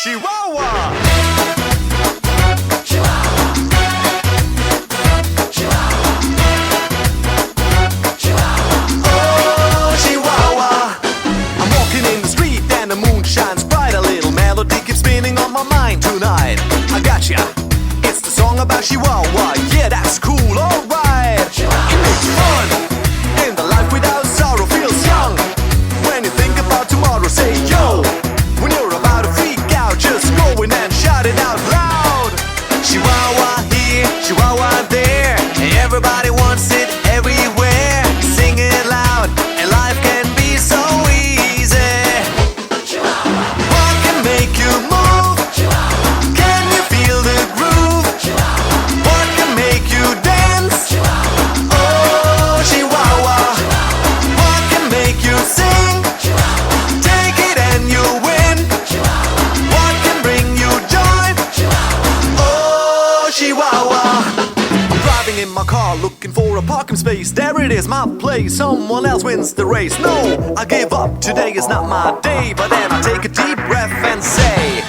Chihuahua. Oh, Chihuahua. I'm walking in the street and the moon shines bright. A little melody keeps spinning on my mind tonight. I gotcha. It's the song about Chihuahua. Yeah, that's cool, alright. It makes fun. And the life without sorrow feels young. When you think about tomorrow, say yo. When you're about to freak out, just go in and shout it out loud. Chihuahua here, Chihuahua there. Everybody wants it everywhere. Sing it loud, and life can be so easy. What can make you move? Can you feel the groove? What can make you dance? Oh, Chihuahua. What can make you sing? Take it and you win. What can bring you joy? Oh, Chihuahua. I'm driving in my car looking for a parking space. There it is, my place. Someone else wins the race. No, I give up. Today is not my day. But then I take a deep breath and say,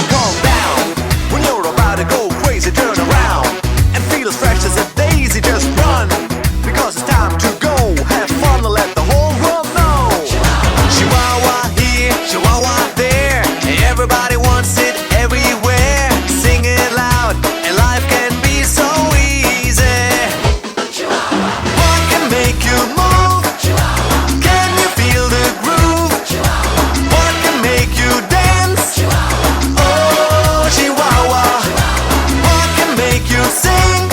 calm down. When you're about to go crazy, turn around and feel as fresh as a daisy. Just run, because it's time to go. Have fun and let the whole world know. Chihuahua here, Chihuahua there. Everybody wants it everywhere. Sing it loud, and life can be so easy. What can make you move? Can you feel the groove? What can make you dance? Oh, Chihuahua. What can make you sing?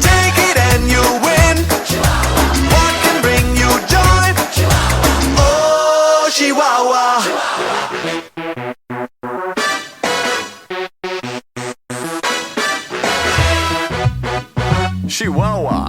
Take it and you win. What can bring you joy? Oh, Chihuahua. Chihuahua.